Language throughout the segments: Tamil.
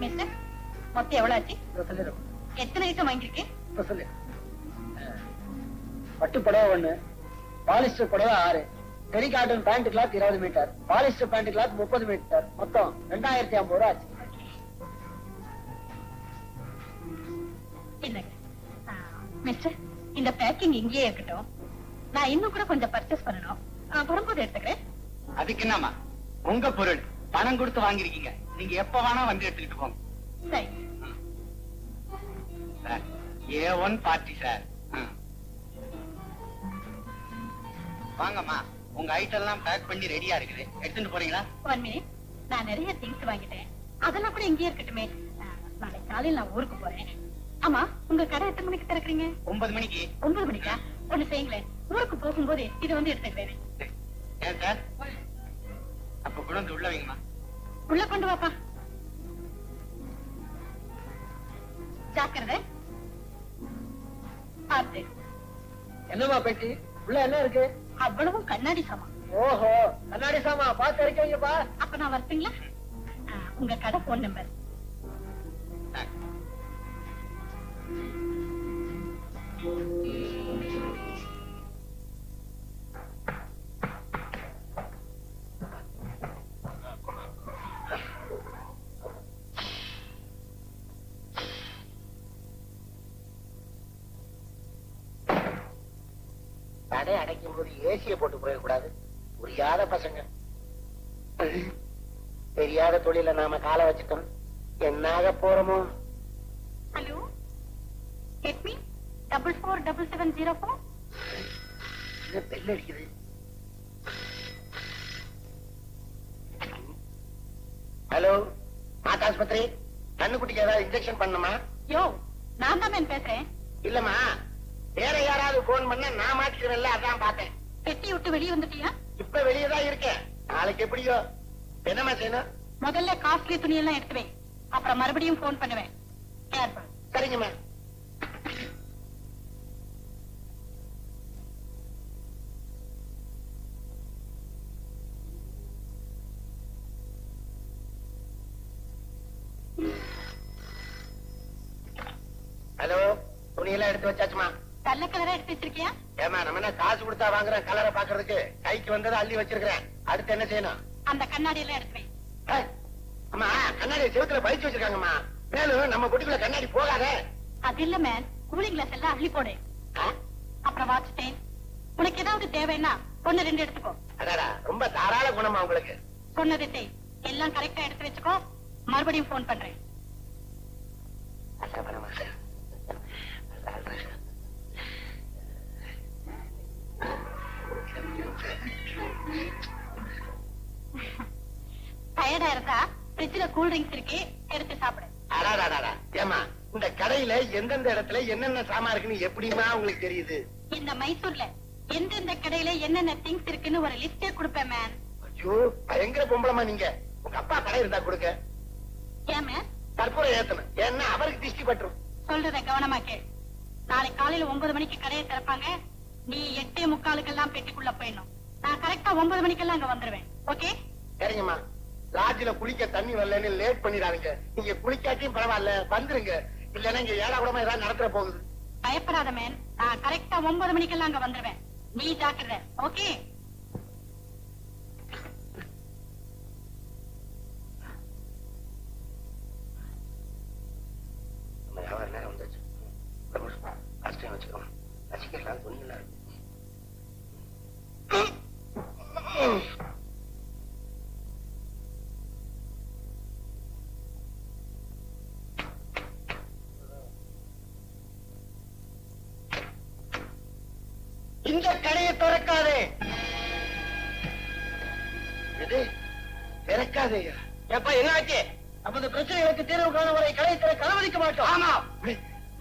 மிஸ்டர், மொத்தம் எவ்வளவு ஆச்சு? எத்தனை ஐட்டம் வாங்கிருக்கேன்? பட்டு புடவை 1, பாலிஸ்டர் புடவை 6, terry cotton pant cloth 20 meter, polyester pant cloth 30 meter, மொத்தம் 2050 ரூபாய் ஆச்சு. மிஸ்டர், இந்த பேக்கிங் இங்கேயே இருக்கட்டும். நான் இன்னும் கூட கொஞ்சம் பர்ச்சேஸ் பண்ணணும். வரும்போது எடுத்துக்கிறேன். அதுக்கு என்னமா, உங்க பொருள் பணம் கொடுத்து வாங்கிருக்கீங்க, நீங்க எப்ப வேணா வந்து எடுத்துக்கிட்டு போங்க. சரி சார், A1 பார்ட்டி சார். வாங்கம்மா, உங்க ஐட்டம் எல்லாம் பேக் பண்ணி ரெடியா இருக்குது, எடுத்துட்டு போறீங்களா? 1 மினிட். நான் நிறைய திங்ஸ் வாங்கிட்டேன், அதெல்லாம் கூட இங்கேயே இருக்கட்டுமே. நாளைக்கு காலையில் நான் ஊருக்கு போறேன். ஆமா, உங்க கடை எத்தனை மணிக்கு திறக்கிறீங்க? 9 மணிக்கு. 9 மணிக்கா? ஒண்ணு செய்யுங்களேன், ஊருக்கு போகும்போது இது வந்து எடுத்துக்கிறேன். ஏன் சார்? அப்ப கூட வந்து உள்ள வைங்கம்மா. உள்ள கொண்டு வாப்பா. ஜாக்கிரதை பார்த்து. என்னமா பெட்டி உள்ள என்ன இருக்கு? அவ்வளவும் கண்ணாடி சாமான். ஓஹோ, கண்ணாடி சாமா பார்த்து இருக்கீங்கப்பா. அப்ப நான் வரட்டுங்களா? உங்க கடை போன் நம்பர். கடை அடைக்கும் போது ஏசியை போட்டு போயிடக்கூடாது. புரியாத பசங்க. தெரியாத தொழில நாம காலை வச்சுட்டோம், என்னாக போறோமோ. Hello, get me 447704. பெல் அடிக்குது. ஹலோ, ஆஸ்பத்திரி. கண்ணுக்குட்டிக்கு ஏதாவது இன்ஜெக்ஷன் பண்ணணுமா? யோ, நான் தான் பேசுறேன். இல்லம்மா, வேற யாராவது போன் பண்ண நான் மாட்டிக்கிறேன்ல, அதான் பார்த்தேன். பெட்டி விட்டு வெளியே வந்துட்டியா? இப்ப வெளியேதான் இருக்கேன். நாளைக்கு எப்படியோ. என்னமா செய்யணும்? முதல்ல காஸ்ட்லி துணி எல்லாம் எடுத்துவேன், அப்புறம் மறுபடியும் போன் பண்ணுவேன். சரிங்கம்மா. ஹலோ, துணியெல்லாம் எடுத்து வச்சாச்சுமா? நல்ல கலரா எடுத்து வச்சிருக்கியா? ஏமா, நம்ம என்ன காசு கொடுத்தா வாங்குறேன் கலரை பாக்குறதுக்கு? கைக்கு வந்ததை அள்ளி வச்சிருக்கிறேன். அடுத்து என்ன செய்யணும்? அந்த கண்ணாடி எல்லாம் எடுத்துவேன். அம்மா, கண்ணாடி செவுத்துல பயிற்சி வச்சிருக்காங்கம்மா. மேலும் நம்ம குட்டிக்குள்ள கண்ணாடி போகாத. அது இல்ல மேன், கூலிங் கிளாஸ் எல்லாம் அள்ளி போடு. அப்புறம் வாட்சிட்டேன். உனக்கு ஏதாவது தேவைன்னா 1-2 எடுத்துக்கோ. அடாடா, ரொம்ப தாராள குணமா உங்களுக்கு. சொன்னதே எல்லாம் கரெக்டா எடுத்து வச்சுக்கோ, மறுபடியும் போன் பண்றேன். டயர்டா இருந்தா ஃப்ரிட்ஜ்ல கூல் ட்ரிங்க்ஸ் இருக்கு, எடுத்து சாப்பிடு. ஏமா, இந்த கடையில எந்தெந்த இடத்துல என்னென்ன சாமான் இருக்குன்னு எப்படிமா உங்களுக்கு தெரியுது? இந்த மைசூர்ல எந்தெந்த கடையில என்னென்ன திங்ஸ் இருக்குன்னு ஒரு லிஸ்டே கொடுப்பேன் மேன். ஐயோ, பயங்கர பொம்பளமா நீங்க. உங்க அப்பா கடை இருந்தா கொடுக்க. ஏன் மேன்? கற்பூரம் ஏத்தணும், ஏன்னா அவருக்கு திருஷ்டி பற்றும். சொல்றத கவனமா கேள். நாளைக்கு காலையில 9 மணிக்கு கடையை திறப்பாங்க. நீ 8:45 பெட்டிக்குள்ள போயிடணும். நான் கரெக்டா 9 மணிக்கெல்லாம் அங்க வந்துருவேன். ஓகே? சரிங்கம்மா. லாட்ஜில குளிக்க தண்ணி வரலன்னு லேட் பண்ணிடாதீங்க. நீங்க குளிக்காட்டியும் பரவாயில்ல, வந்துருங்க. இல்லன்னா இங்க ஏடாகூடமா ஏதாவது நடத்துற போகுது. பயப்படாத மேன், நான் கரெக்டா 9 மணிக்கெல்லாம் அங்க வந்துருவேன். நீ ஜாக்கிரதை. ஓகே? நேரம் வந்துச்சு. கஷ்டம் வச்சுக்கோங்க. ரசிக்கலாம் துணியெல்லாம் இருக்கு. இந்த கடையை திறக்காதே. இது திறக்காதே. எப்ப என்ன ஆச்சு? அப்ப இந்த பிரச்சனைகளுக்கு தீர்வு காண வரை கடை திறக்க அனுமதிக்க மாட்டோம். ஆமா,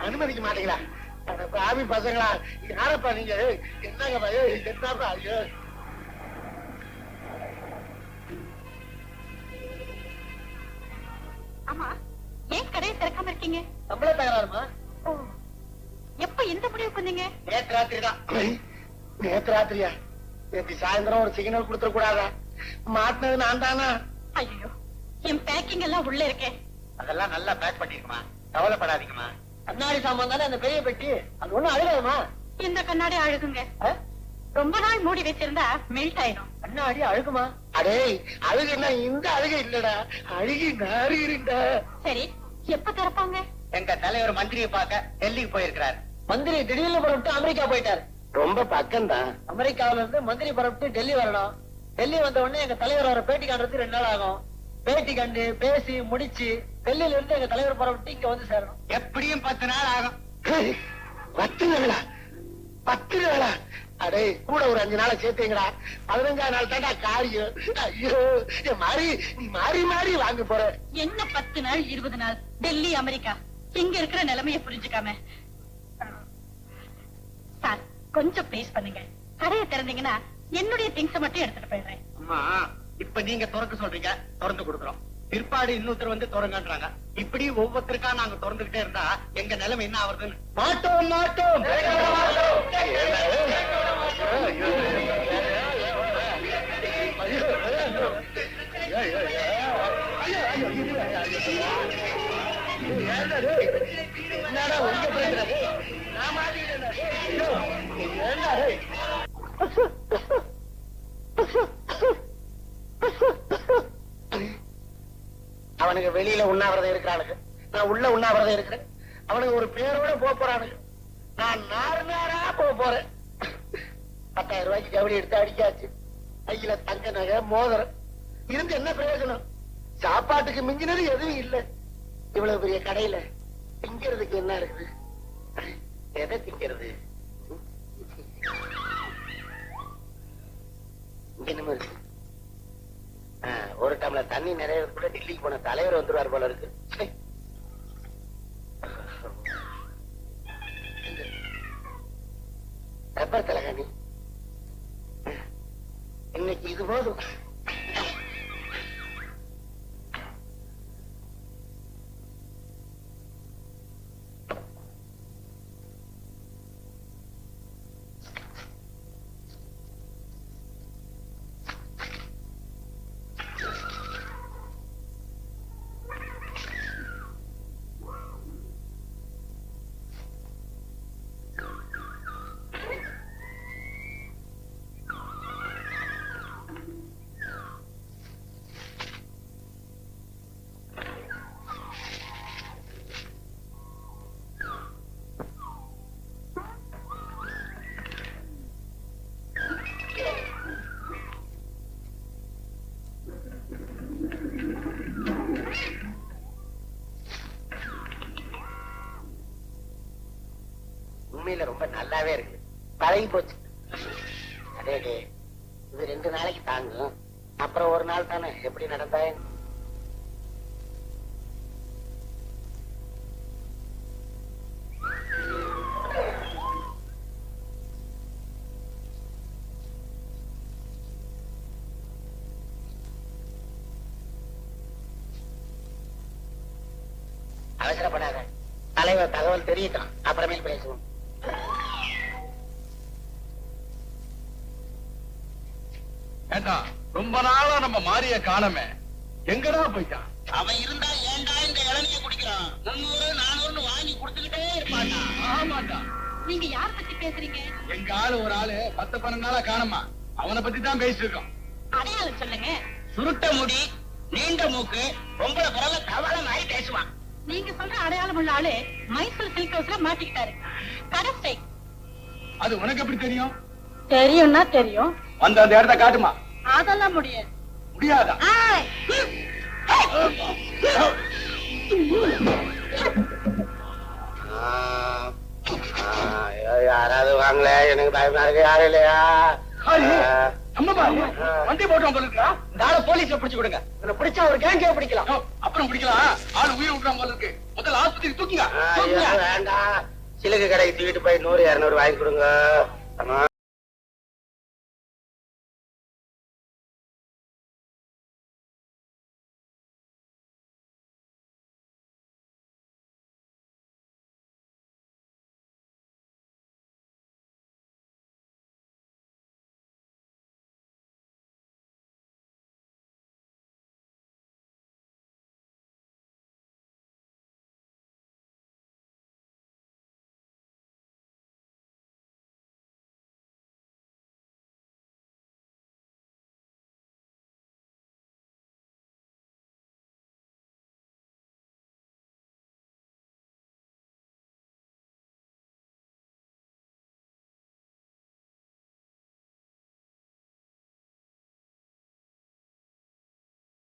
அனுமதிக்க மாட்டீங்களா? ஆமி பசங்களா, யாரப்பா நீங்க? என்னங்கப்பா என்னப்பா? ஐயோ, ஆமா, ஏன் கடையை திறக்காம இருக்கீங்க? சம்பள தகராறுமா? எப்ப எந்த முடிவுக்கு வந்தீங்க? நேற்று ராத்திரி தான். நேற்று ராத்திரியா? நேற்று சாயந்தரம் ஒரு சிக்னல் கொடுத்துட கூடாதா? மாட்டினது நான் தானா? ஐயோ, என் பேக்கிங் எல்லாம் உள்ள இருக்கேன். அதெல்லாம் நல்லா பேக் பண்ணிருக்குமா, கவலைப்படாதீங்கம்மா. கண்ணாடி சாமான் தானே அந்த பெரிய பெட்டி, அது ஒண்ணும் அழுகாதுமா. இந்த கண்ணாடி அழுகுங்க. ரொம்ப நாள் மூடி வச்சிருந்தா மெல்ட் ஆயிடும். கண்ணாடி அழுகுமா? அடே அழுகுன்னா இந்த அழுகை இல்லடா, அழுகி நாறுகிறா. சரி, எப்ப திறப்பாங்க? எங்க தலைவர் மந்திரியை பார்க்க டெல்லிக்கு போயிருக்கிறார். மந்திரி திடீர்னு புறப்பட்டு அமெரிக்கா போயிட்டாரு. ரொம்ப பக்கம் தான். அமெரிக்காவில இருந்து மந்திரி புறப்பட்டு டெல்லி வரணும். டெல்லி வந்த உடனே எங்க தலைவர் வர பேட்டி காண்றதுக்கு 2 நாள் ஆகும். பேட்டி கண்டு பேசி முடிச்சு டெல்லியில இருந்து எங்க தலைவர் புறப்பட்டு இங்க வந்து சேரணும். எப்படியும் 10 நாள் ஆகும். 10 நாளா? 10 நாளா? அடே கூட ஒரு 5 நாளை சேர்த்தீங்கடா. 15ஆம் நாள் தாண்டா காரியம். ஐயோ மாறி, நீ மாறி மாறி வாங்க போற. என்ன 10 நாள் 20 நாள்? டெல்லி அமெரிக்கா, இங்க இருக்கிற நிலைமைய புரிஞ்சுக்காம. சார், கொஞ்சம் ப்ளீஸ் பண்ணுங்க. கடையை திறந்தீங்கன்னா என்னுடைய திங்ஸ் மட்டும் எடுத்துட்டு போயிடுறேன். அம்மா, இப்ப நீங்க திறக்க சொல்றீங்க, திறந்து கொடுக்குறோம். பிற்பாடு இன்னொருத்தர் வந்து திறங்கன்றாங்க. இப்படி ஒவ்வொருத்தருக்கா நாங்க திறந்துகிட்டே இருந்தா எங்க நிலைமை என்ன ஆகுதுன்னு. மாட்டோம் மாட்டோம். என்னடா உங்க பிரச்சனை? நான் மாட்டிக்கிட்டேன். அவனுக்கு வெளியில உண்ணாவிரதம் இருக்கிறானுங்க, நான் உள்ள உண்ணாவிரதம் இருக்கிறேன். அவனுக்கு ஒரு பேரோட போறானுங்க, நான் நாறு நாரா போறேன். 10,000 ரூபாய்க்கு ஜவுளி எடுத்து அடிக்காச்சு. கையில தங்க நகை மோதிரம் இருந்து என்ன பிரயோஜனம்? சாப்பாட்டுக்கு மிஞ்சினது எதுவும் இல்ல. இவ்வளவு பெரிய கடையில திங்கிறதுக்கு என்ன இருக்குது? எதை திங்கிறது? என்னமோ இருக்கு. ஒரு டம்ளர் தண்ணி நிறைய கூட டெல்லிக்கு போன தலைவர் வந்துருவார் போல இருக்கு. ரப்பர் தலகாணி இன்னைக்கு இது போதும். உண்மையில ரொம்ப நல்லாவே இருக்கு, பழகி போச்சு. அதே இது 2 நாளைக்கு தாங்கும், அப்புறம் ஒரு நாள் தானே. எப்படி நடந்தா அவசரப்படாத. தலைவர் தகவல் தெரியட்டும், அப்புறமேல் பேசுவோம். ஏண்டா, ரொம்ப நாளா நம்ம மாரிய காணமே, எங்கடா போயிட்டான்? அவன் இருந்தா ஏன்டா இந்த இளநிய குடிக்கிறான்? 300 400 வாங்கி கொடுத்துக்கிட்டே இருப்பான்டா. ஆமாண்டா. நீங்க யார பத்தி பேசுறீங்க? எங்க ஆளு ஒரு ஆளு 10-12 நாளா காணமா, அவனை பத்தி தான் பேசிட்டு இருக்கோம். அடையாளம் சொல்லுங்க. சுருட்ட முடி, நீண்ட மூக்கு, பொம்பளை குரல்ல தவள நாய் பேசுவான். நீங்க சொல்ற அடையாளம் உள்ள ஆளு மைசூர் சில்க் ஹவுஸ்ல மாட்டிக்கிட்டாரு. கடை ஸ்ட்ரைக். அது உனக்கு எப்படி தெரியும்? தெரியும்னா தெரியும். அந்த இடத்த காட்டுமா? அதெல்லாம் முடியாது. முடியாதா? யாராவது வாங்கல, எனக்கு பயமா இருக்கு. யாரும் இல்லையா? வண்டி போட்டோம் போல இருக்கா? நாளை போலீஸ்ல பிடிச்சு கொடுங்க. பிடிச்சா ஒரு கேங்கே பிடிக்கலாம். அப்புறம் பிடிக்கலாம். ஆளு உயிர் விட்டுறான் போல இருக்கு. முதல்ல ஆஸ்பத்திரி தூக்குங்க. வேண்டாம், சிலுக்கு கடைக்கு தூக்கிட்டு போய் 100 200 வாங்கி கொடுங்க.